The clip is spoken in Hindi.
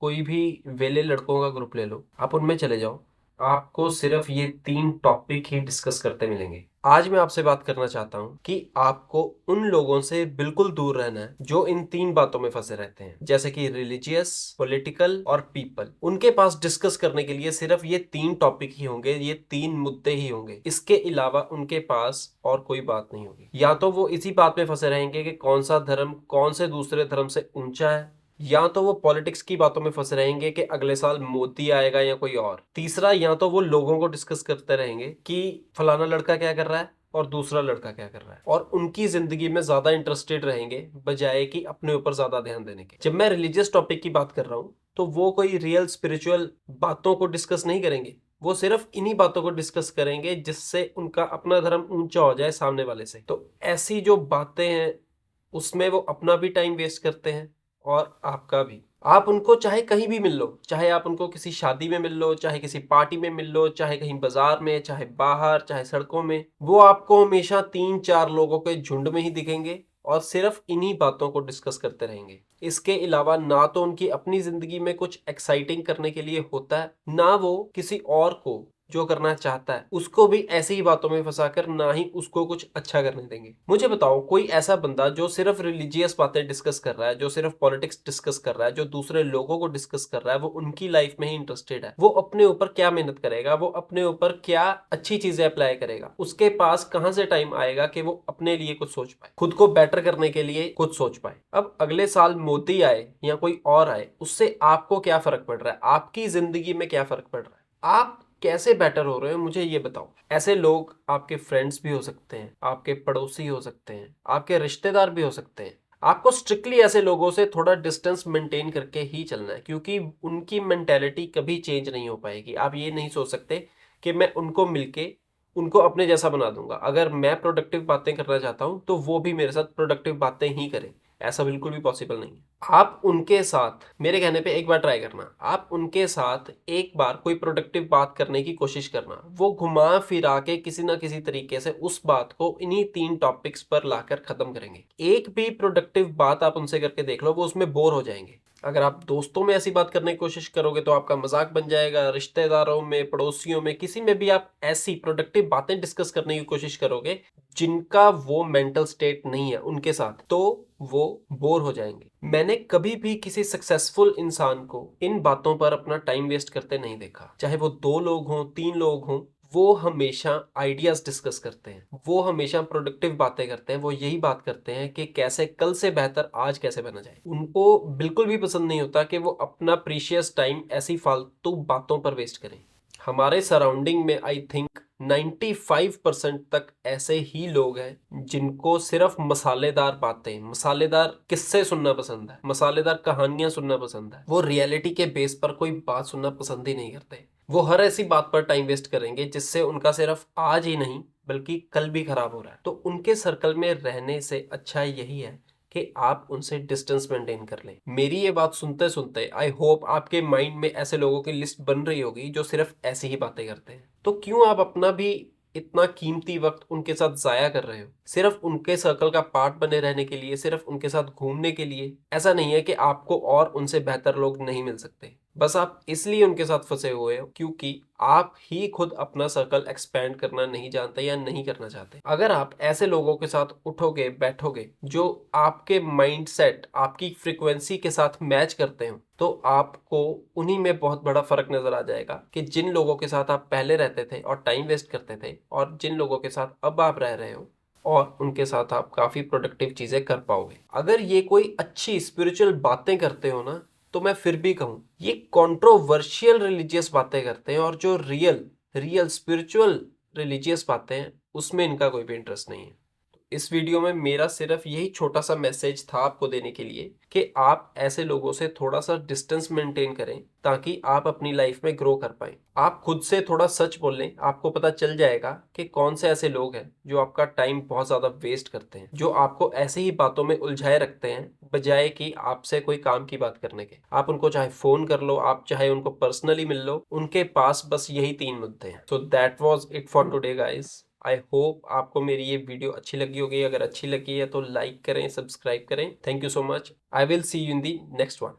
कोई भी वेले लड़कों का ग्रुप ले लो, आप उनमें चले जाओ, आपको सिर्फ ये 3 टॉपिक ही डिस्कस करते मिलेंगे। आज मैं आपसे बात करना चाहता हूं कि आपको उन लोगों से बिल्कुल दूर रहना है जो इन 3 बातों में फंसे रहते हैं, जैसे कि रिलीजियस, पॉलिटिकल और पीपल। उनके पास डिस्कस करने के लिए सिर्फ ये 3 टॉपिक ही होंगे, ये 3 मुद्दे ही होंगे। इसके अलावा उनके पास और कोई बात नहीं होगी। या तो वो इसी बात में फंसे रहेंगे कि कौन सा धर्म कौन से दूसरे धर्म से ऊंचा है, या तो वो पॉलिटिक्स की बातों में फंसे रहेंगे कि अगले साल मोदी आएगा या कोई और। तीसरा, या तो वो लोगों को डिस्कस करते रहेंगे कि फलाना लड़का क्या कर रहा है और दूसरा लड़का क्या कर रहा है, और उनकी जिंदगी में ज्यादा इंटरेस्टेड रहेंगे बजाय कि अपने ऊपर ज्यादा ध्यान देने के। जब मैं रिलीजियस टॉपिक की बात कर रहा हूं तो वो कोई रियल स्पिरिचुअल बातों को डिस्कस नहीं करेंगे, वो सिर्फ इन्हीं बातों को डिस्कस करेंगे जिससे उनका अपना धर्म ऊंचा हो जाए सामने वाले से। तो ऐसी जो बातें हैं उसमें वो अपना भी टाइम वेस्ट करते हैं और आपका भी। आप उनको चाहे कहीं भी मिल लो, चाहे आप उनको किसी शादी में मिल लो, चाहे किसी पार्टी में मिल लो, चाहे कहीं बाजार में, चाहे बाहर, चाहे सड़कों में, वो आपको हमेशा 3-4 लोगों के झुंड में ही दिखेंगे और सिर्फ इन्हीं बातों को डिस्कस करते रहेंगे। इसके अलावा ना तो उनकी अपनी जिंदगी में कुछ एक्साइटिंग करने के लिए होता है, ना वो किसी और को जो करना चाहता है उसको भी ऐसी ही बातों में फंसाकर ना ही उसको कुछ अच्छा करने देंगे। मुझे बताओ, कोई ऐसा बंदा जो सिर्फ रिलीजियस बातें डिस्कस कर रहा है, जो सिर्फ पॉलिटिक्स डिस्कस कर रहा है, जो दूसरे लोगों को डिस्कस कर रहा है, वो उनकी लाइफ में ही इंटरेस्टेड है, वो अपने ऊपर क्या मेहनत करेगा, वो अपने ऊपर क्या अच्छी चीजें अप्लाई करेगा, उसके पास कहां से टाइम आएगा कि वो अपने लिए कुछ सोच पाए, खुद को बेटर करने के लिए कुछ सोच पाए। अब अगले साल मोदी आए या कोई और आए, उससे आपको क्या फर्क पड़ रहा है, आपकी जिंदगी में क्या फर्क पड़ रहा है, आप कैसे बेटर हो रहे हो, मुझे ये बताओ। ऐसे लोग आपके फ्रेंड्स भी हो सकते हैं, आपके पड़ोसी हो सकते हैं, आपके रिश्तेदार भी हो सकते हैं। आपको स्ट्रिक्टली ऐसे लोगों से थोड़ा डिस्टेंस मेंटेन करके ही चलना है, क्योंकि उनकी मेंटेलिटी कभी चेंज नहीं हो पाएगी। आप ये नहीं सोच सकते कि मैं उनको मिलके उनको अपने जैसा बना दूंगा। अगर मैं प्रोडक्टिव बातें करना चाहता हूं तो वो भी मेरे साथ प्रोडक्टिव बातें ही करें, ऐसा बिल्कुल भी पॉसिबल नहीं है। आप उनके साथ, मेरे कहने पे एक बार ट्राई करना, आप उनके साथ एक बार कोई प्रोडक्टिव बात करने की कोशिश करना, वो घुमा फिरा के किसी ना किसी तरीके से उस बात को इन्हीं 3 टॉपिक्स पर लाकर खत्म करेंगे। एक भी प्रोडक्टिव बात आप उनसे करके देख लो, वो उसमें बोर हो जाएंगे। अगर आप दोस्तों में ऐसी बात करने की कोशिश करोगे तो आपका मजाक बन जाएगा, रिश्तेदारों में, पड़ोसियों में, किसी में भी आप ऐसी प्रोडक्टिव बातें डिस्कस करने की कोशिश करोगे जिनका वो मेंटल स्टेट नहीं है उनके साथ, तो वो बोर हो जाएंगे। मैंने कभी भी किसी सक्सेसफुल इंसान को इन बातों पर अपना टाइम वेस्ट करते नहीं देखा, चाहे वो 2 लोग हों, 3 लोग हों। वो हमेशा आइडियाज डिस्कस करते हैं, वो हमेशा प्रोडक्टिव बातें करते हैं, वो यही बात करते हैं कि कैसे कल से बेहतर आज कैसे बना जाए। उनको बिल्कुल भी पसंद नहीं होता कि वो अपना प्रीशियस टाइम ऐसी फालतू बातों पर वेस्ट करें। हमारे सराउंडिंग में आई थिंक 95% तक ऐसे ही लोग हैं जिनको सिर्फ मसालेदार बातें, मसालेदार किस्से सुनना पसंद है, मसालेदार कहानियां सुनना पसंद है। वो रियलिटी के बेस पर कोई बात सुनना पसंद ही नहीं करते। वो हर ऐसी बात पर टाइम वेस्ट करेंगे जिससे उनका सिर्फ आज ही नहीं बल्कि कल भी खराब हो रहा है। तो उनके सर्कल में रहने से अच्छा यही है कि आप उनसे डिस्टेंस मेंटेन कर लें। मेरी ये बात सुनते सुनते आई होप आपके माइंड में ऐसे लोगों की लिस्ट बन रही होगी जो सिर्फ ऐसी ही बातें करते हैं। तो क्यों आप अपना भी इतना कीमती वक्त उनके साथ जाया कर रहे हो, सिर्फ उनके सर्कल का पार्ट बने रहने के लिए, सिर्फ उनके साथ घूमने के लिए। ऐसा नहीं है कि आपको और उनसे बेहतर लोग नहीं मिल सकते, बस आप इसलिए उनके साथ फंसे हुए हो क्योंकि आप ही खुद अपना सर्कल एक्सपेंड करना नहीं जानते या नहीं करना चाहते। अगर आप ऐसे लोगों के साथ उठोगे बैठोगे जो आपके माइंडसेट, आपकी फ्रीक्वेंसी के साथ मैच करते हो, तो आपको उन्हीं में बहुत बड़ा फर्क नजर आ जाएगा कि जिन लोगों के साथ आप पहले रहते थे और टाइम वेस्ट करते थे और जिन लोगों के साथ अब आप रह रहे हो और उनके साथ आप काफी प्रोडक्टिव चीजें कर पाओगे। अगर ये कोई अच्छी स्पिरिचुअल बातें करते हो ना, तो मैं फिर भी कहूं ये कंट्रोवर्शियल रिलीजियस बातें करते हैं, और जो रियल रियल स्पिरिचुअल रिलीजियस बातें हैं उसमें इनका कोई भी इंटरेस्ट नहीं है। इस वीडियो में मेरा सिर्फ यही छोटा सा मैसेज था आपको देने के लिए कि आप ऐसे लोगों से थोड़ा सा डिस्टेंस मेंटेन करें ताकि आप अपनी लाइफ में ग्रो कर पाएं। आप खुद से थोड़ा सच बोल लें, आपको पता चल जाएगा कि कौन से ऐसे लोग हैं जो आपका टाइम बहुत ज्यादा वेस्ट करते हैं, जो आपको ऐसे ही बातों में उलझाए रखते हैं बजाय कि आपसे कोई काम की बात करने के। आप उनको चाहे फोन कर लो, आप चाहे उनको पर्सनली मिल लो, उनके पास बस यही 3 मुद्दे हैं। So that was it for today guys. I hope आपको मेरी ये वीडियो अच्छी लगी होगी। अगर अच्छी लगी है तो लाइक करें, सब्सक्राइब करें। Thank you so much. I will see you in the next one.